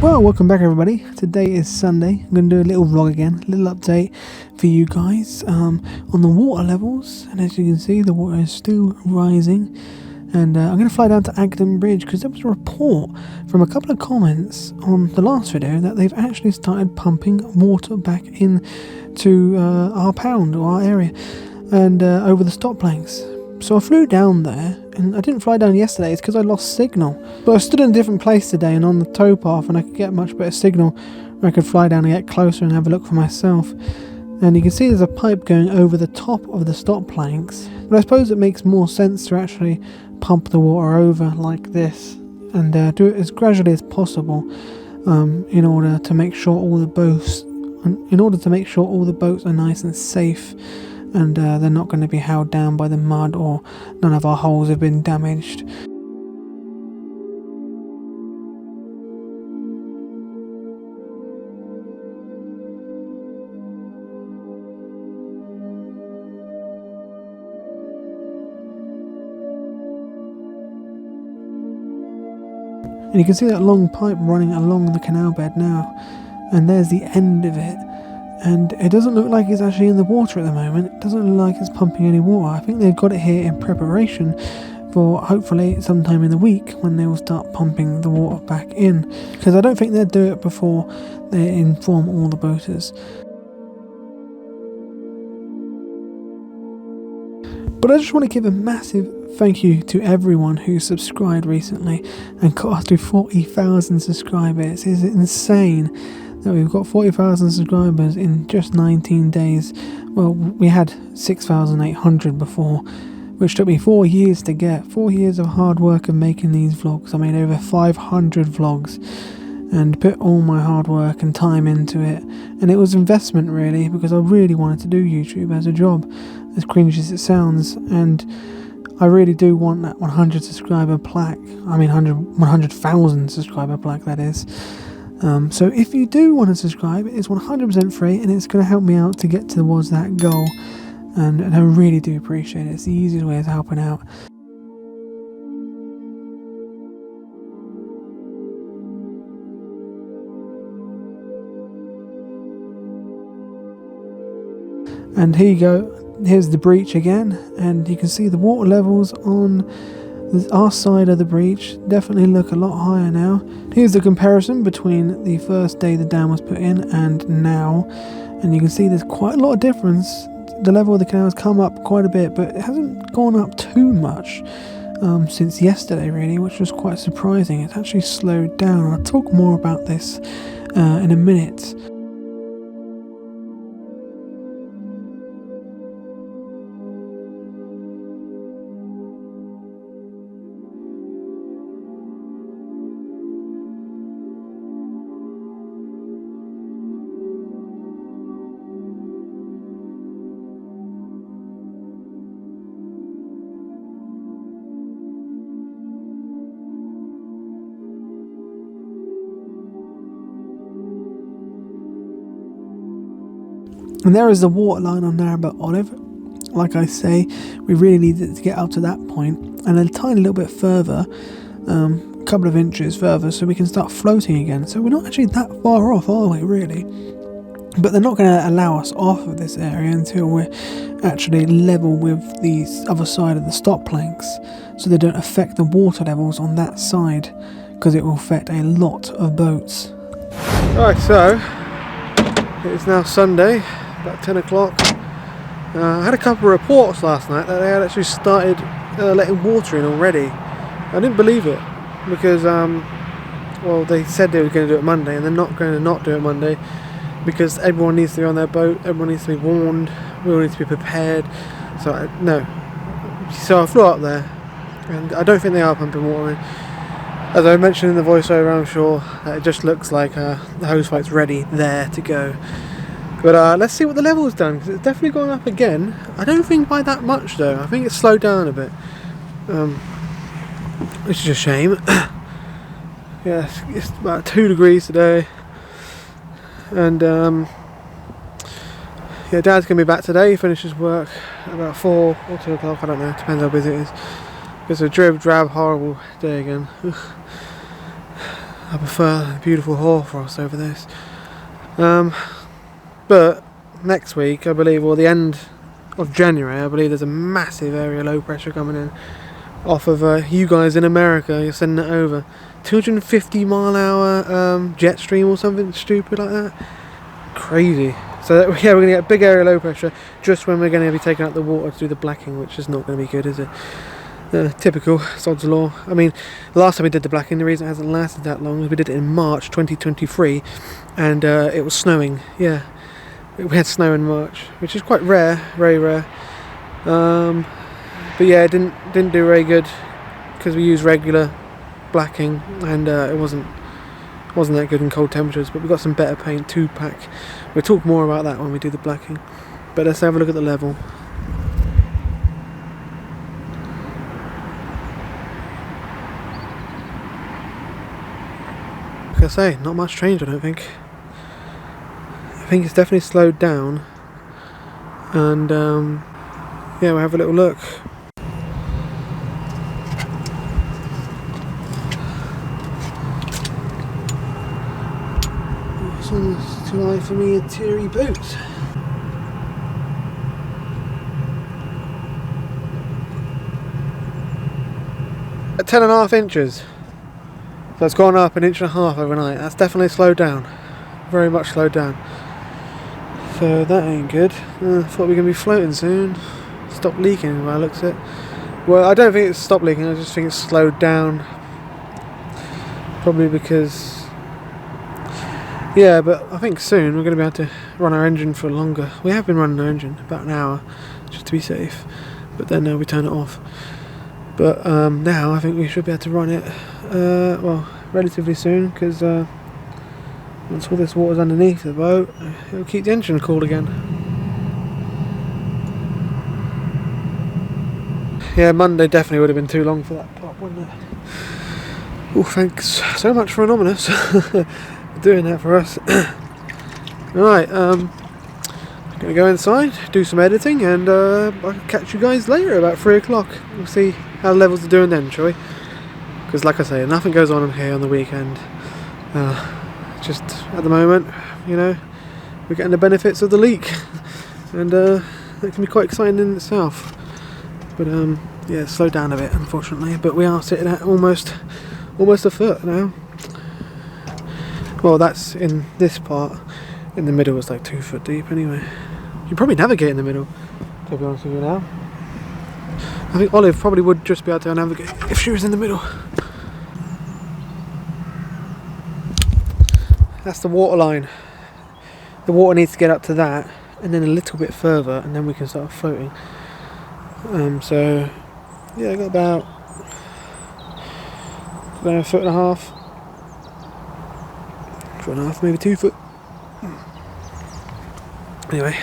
Well, welcome back everybody. Today is Sunday. I'm going to do a little vlog again, a little update for you guys on the water levels. And as you can see, the water is still rising. And I'm going to fly down to Agden Bridge because there was a report from a couple of comments on the last video that they've actually started pumping water back in to our pound or our area and over the stop planks. So I flew down there, and I didn't fly down yesterday, it's because I lost signal. But I stood in a different place today and on the towpath, and I could get much better signal where I could fly down and get closer and have a look for myself. And you can see there's a pipe going over the top of the stop planks. But I suppose it makes more sense to actually pump the water over like this and do it as gradually as possible in order to make sure all the boats are nice and safe. And they're not going to be held down by the mud, or none of our holes have been damaged. And you can see that long pipe running along the canal bed now, and there's the end of it. And it doesn't look like it's actually in the water at the moment. It doesn't look like it's pumping any water. I think they've got it here in preparation for hopefully sometime in the week when they will start pumping the water back in. Because I don't think they'll do it before they inform all the boaters. But I just want to give a massive thank you to everyone who subscribed recently and got us to 40,000 subscribers. It's insane that we've got 40,000 subscribers in just 19 days. Well, we had 6,800 before, which took me 4 years to get. 4 years of hard work of making these vlogs. I made over 500 vlogs and put all my hard work and time into it. And it was investment really, because I really wanted to do YouTube as a job, as cringe as it sounds. And I really do want that 100 subscriber plaque. I mean 100,000 subscriber plaque, that is. So if you do want to subscribe, it's 100% free, and it's going to help me out to get towards that goal, and I really do appreciate it. It's the easiest way of helping out. And here you go, here's the breach again, and you can see the water levels on our side of the breach definitely look a lot higher now. Here's the comparison between the first day the dam was put in and now, and you can see there's quite a lot of difference. The level of the canal has come up quite a bit, but it hasn't gone up too much since yesterday really, which was quite surprising. It's actually slowed down. I'll talk more about this in a minute. And there is the water line on Narrabit Olive. Like I say, we really needed to get up to that point and a tiny little bit further, a couple of inches further, so we can start floating again. So we're not actually that far off, are we really? But they're not going to allow us off of this area until we're actually level with the other side of the stop planks, so they don't affect the water levels on that side, because it will affect a lot of boats. Right, so it's now Sunday, about 10 o'clock. I had a couple of reports last night that they had actually started letting water in already. I didn't believe it because, well, they said they were going to do it Monday, and they're not going to not do it Monday because everyone needs to be on their boat, everyone needs to be warned, we all need to be prepared. So I flew up there, and I don't think they are pumping water in. As I mentioned in the voiceover, I'm sure it just looks like the hose pipe's ready there to go. But let's see what the level's done, because it's definitely gone up again. I don't think by that much though. I think it's slowed down a bit, which is a shame. Yeah, it's about 2 degrees today, and yeah, Dad's gonna be back today. He finishes work about 4 or 2 o'clock. I don't know. Depends how busy it is. It's a drab, horrible day again. I prefer the beautiful hoarfrost over this. But next week, I believe, or the end of January, I believe there's a massive area low pressure coming in off of you guys in America. You're sending it over 250-mile-an-hour jet stream or something stupid like that. Crazy. So yeah, we're going to get a big area low pressure just when we're going to be taking out the water to do the blacking, which is not going to be good, is it? Typical sod's law. I mean, the last time we did the blacking, the reason it hasn't lasted that long is we did it in March 2023, and it was snowing. Yeah, we had snow in March, which is quite rare, very rare. But yeah, it didn't do very good because we used regular blacking, and it wasn't that good in cold temperatures. But we got some better paint, 2-pack. We'll talk more about that when we do the blacking. But let's have a look at the level. Like I say, not much change, I don't think. I think it's definitely slowed down. And yeah, we'll have a little look. It's almost too high for me, a teary boot. At 10.5 inches. So it's gone up 1.5 inches overnight. That's definitely slowed down. Very much slowed down. So that ain't good. I thought we were going to be floating soon. Stop leaking by the looks of it. Well, I don't think it's stopped leaking, I just think it's slowed down. Probably because... yeah, but I think soon we're going to be able to run our engine for longer. We have been running our engine about an hour, just to be safe. But then we turn it off. But now I think we should be able to run it, well, relatively soon, because once all this water's underneath the boat, it'll keep the engine cool again. Yeah, Monday definitely would have been too long for that pop, wouldn't it? Oh, thanks so much for Anonymous for doing that for us. Right, I'm gonna go inside, do some editing, and I'll catch you guys later about 3 o'clock. We'll see how the levels are doing then, shall we? Because like I say, nothing goes on here on the weekend. Just at the moment, you know, we're getting the benefits of the leak, and that can be quite exciting in itself. But yeah, it's slowed down a bit, unfortunately. But we are sitting at almost a foot now. Well, that's in this part. In the middle, it's like 2 foot deep anyway. You probably navigate in the middle, to be honest with you now. I think Olive probably would just be able to navigate if she was in the middle. That's the water line. The water needs to get up to that, and then a little bit further, and then we can start floating. So yeah, I got about 1.5 foot. 1.5, maybe 2 foot. Anyway,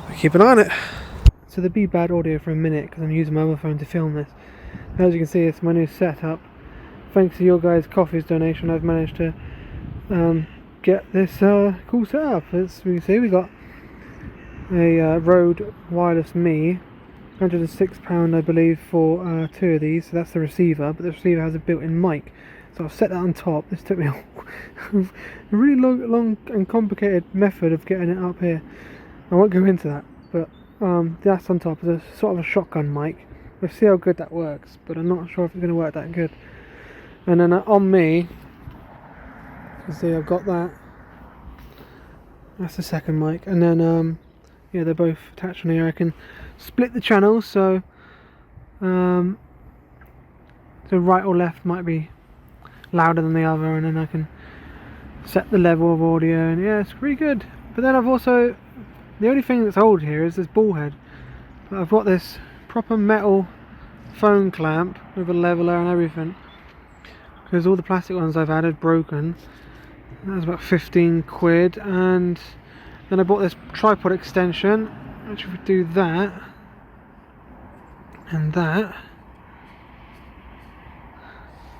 we keep an eye on it. So there'll be bad audio for a minute because I'm using my other phone to film this. As you can see, it's my new setup. Thanks to your guys' coffee's donation, I've managed to get this cool setup. As we can see, we got a Rode Wireless Me, £106 I believe for 2 of these. So that's the receiver, but the receiver has a built-in mic. So I've set that on top. This took me a really long and complicated method of getting it up here. I won't go into that, but that's on top. It's a sort of a shotgun mic. We'll see how good that works, but I'm not sure if it's going to work that good. And then on me, you can see I've got that. That's the second mic, and then yeah, they're both attached on here. I can split the channels, so so right or left might be louder than the other, and then I can set the level of audio, and yeah, it's pretty good. But then I've also, the only thing that's old here is this ball head, but I've got this proper metal phone clamp with a leveler and everything, because all the plastic ones I've had are broken. That was about 15 quid, and then I bought this tripod extension, which if we do that and that,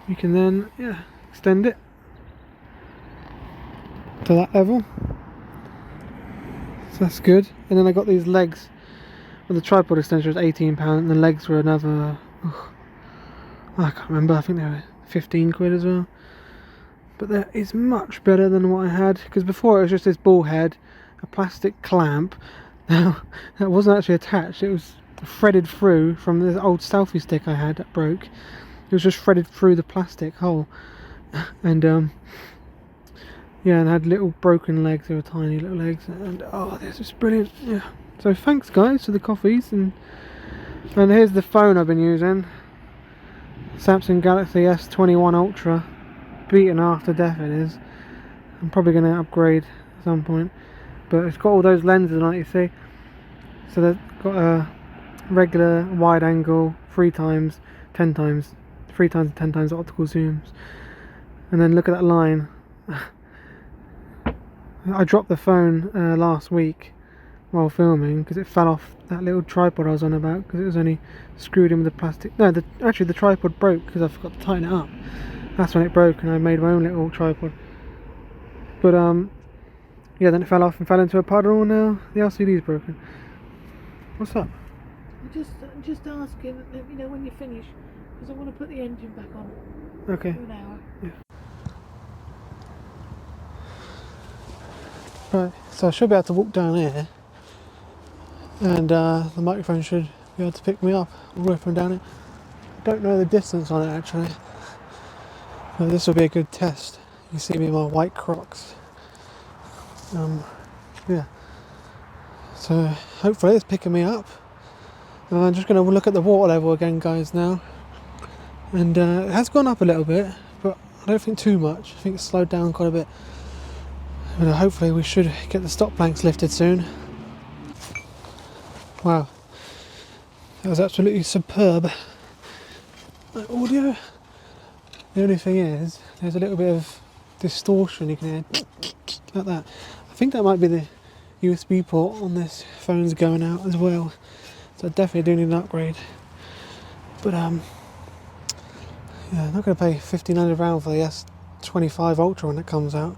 you can then, yeah, extend it to that level. So that's good. And then I got these legs. Well, the tripod extension was £18 and the legs were another, I can't remember, I think they were 15 quid as well. but that is much better than what I had, because before it was just this ball head, a plastic clamp. Now that wasn't actually attached, it was threaded through from the old selfie stick I had that broke. It was just threaded through the plastic hole, and yeah, and had little broken legs. They were tiny little legs, and oh, this is brilliant. Yeah. So thanks guys for the coffees, and here's the phone I've been using. Samsung Galaxy S21 Ultra, beaten after death it is. I'm probably going to upgrade at some point, but it's got all those lenses on it, you see. So they've got a regular wide angle, 3 times 10 times 3 times 10 times optical zooms, and then look at that line. I dropped the phone last week while filming because it fell off that little tripod I was on about, because it was only screwed in with the plastic. No, actually the tripod broke because I forgot to tighten it up. That's when it broke, and I made my own little tripod. But yeah, then it fell off and fell into a puddle. Now the LCD's broken. What's up? I'm just asking. Let me know when you finish, because I want to put the engine back on. Okay. For an hour. Yeah. Right, so I should be able to walk down here, and the microphone should be able to pick me up all the way from down here. I don't know the distance on it actually, but this will be a good test. You see me in my white Crocs. Yeah. So hopefully it's picking me up. I'm just going to look at the water level again, guys, now. And it has gone up a little bit, but I don't think too much. I think it's slowed down quite a bit. And hopefully we should get the stop planks lifted soon. Wow, that was absolutely superb. My audio. The only thing is, there's a little bit of distortion you can hear, like that. I think that might be the USB port on this phone's going out as well. So I definitely do need an upgrade. But yeah, I'm not going to pay £1,500 for the S25 Ultra when it comes out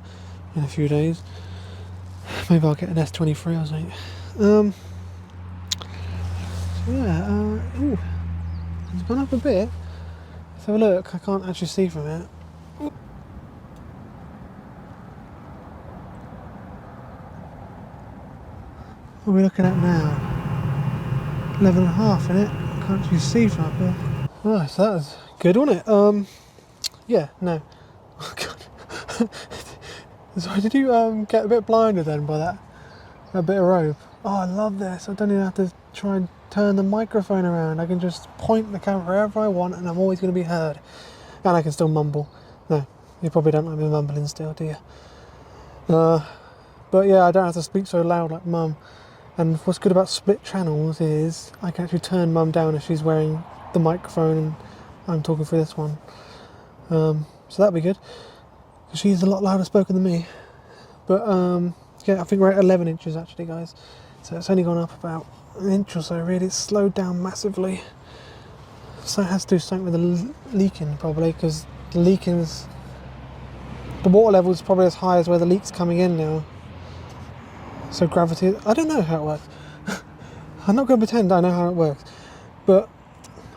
in a few days. Maybe I'll get an S23 or something. Yeah, ooh, it's gone up a bit. Let's have a look. I can't actually see from it. What are we looking at now? 11.5 in it. I can't actually see from up here. Right, so that was good, wasn't it? Yeah, no. Oh god. So did you get a bit blinded then by that bit of rope? Oh, I love this. I don't even have to try and turn the microphone around. I can just point the camera wherever I want, and I'm always going to be heard. And I can still mumble. No, you probably don't like me mumbling still, do you? But yeah, I don't have to speak so loud like Mum. And what's good about split channels is I can actually turn Mum down if she's wearing the microphone and I'm talking through this one. So that'll be good. She's a lot louder spoken than me. But yeah, I think we're at 11 inches actually, guys. So it's only gone up about an inch or so, really. It's slowed down massively. So it has to do something with the leaking, probably, because the leaking's... The water level is probably as high as where the leak's coming in now. So gravity... I don't know how it works. I'm not going to pretend I know how it works. But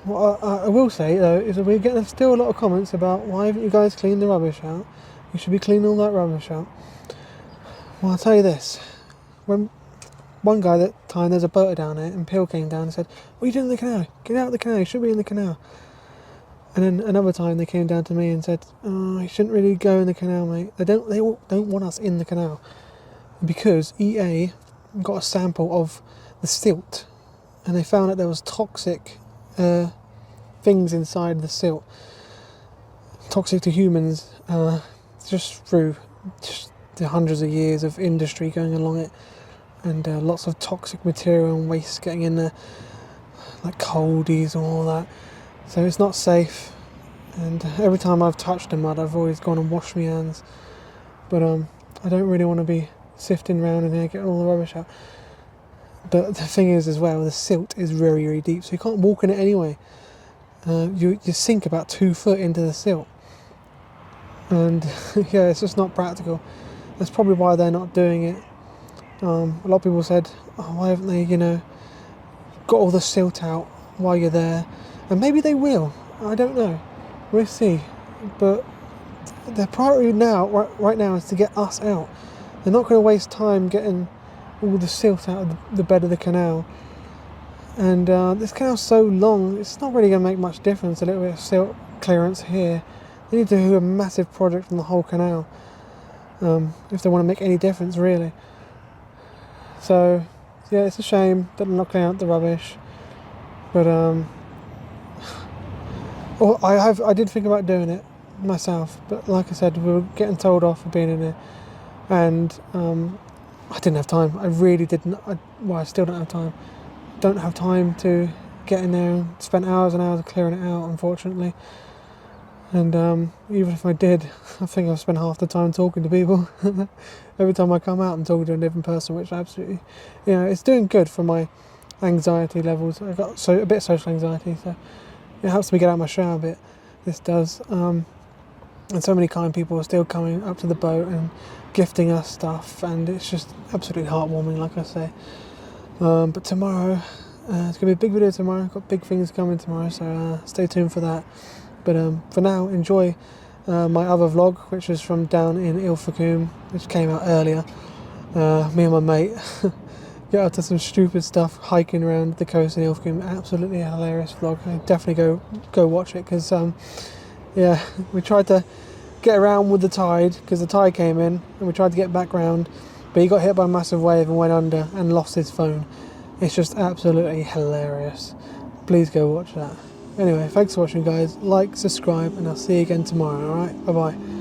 what I will say, though, is that we're getting still a lot of comments about why haven't you guys cleaned the rubbish out? You should be cleaning all that rubbish out. Well, I'll tell you this. When one guy that time there's a boater down there, and Peel came down and said, "What are you doing in the canal? Get out of the canal, you should be in the canal." And then another time they came down to me and said, "Oh, you shouldn't really go in the canal, mate. They don't want us in the canal." Because EA got a sample of the silt, and they found that there was toxic things inside the silt. Toxic to humans, just through the hundreds of years of industry going along it, and lots of toxic material and waste getting in there, like coal, diesel, all that. So it's not safe, and every time I've touched the mud I've always gone and washed my hands. But I don't really want to be sifting around in here getting all the rubbish out. But the thing is as well, the silt is very, very deep, so you can't walk in it anyway. You sink about 2 foot into the silt, and yeah, it's just not practical. That's probably why they're not doing it. A lot of people said, "Oh, why haven't they, got all the silt out while you're there?" And maybe they will. I don't know. We'll see. But their priority now, right now, is to get us out. They're not going to waste time getting all the silt out of the bed of the canal. And this canal's so long, it's not really going to make much difference, a little bit of silt clearance here. They need to do a massive project on the whole canal if they want to make any difference, really. So, yeah, it's a shame that I'm not clearing out the rubbish. But well, I did think about doing it myself, but like I said, we were getting told off for being in there, and I didn't have time. I really didn't. I still don't have time. Don't have time to get in there and spend hours and hours clearing it out, unfortunately. And even if I did, I think I've spent half the time talking to people. Every time I come out, I'm talking to a different person, which absolutely, it's doing good for my anxiety levels. I've got a bit of social anxiety, so it helps me get out of my shell a bit. This does. And so many kind people are still coming up to the boat and gifting us stuff, and it's just absolutely heartwarming, like I say. But tomorrow, it's going to be a big video tomorrow. I've got big things coming tomorrow, so stay tuned for that. But for now, enjoy my other vlog, which is from down in Ilfracombe, which came out earlier. Me and my mate get up to some stupid stuff, hiking around the coast in Ilfracombe. Absolutely hilarious vlog. I definitely go watch it, because yeah, we tried to get around with the tide, because the tide came in, and we tried to get back round, but he got hit by a massive wave and went under and lost his phone. It's just absolutely hilarious. Please go watch that. Anyway, thanks for watching, guys. Like, subscribe, and I'll see you again tomorrow, alright? Bye-bye.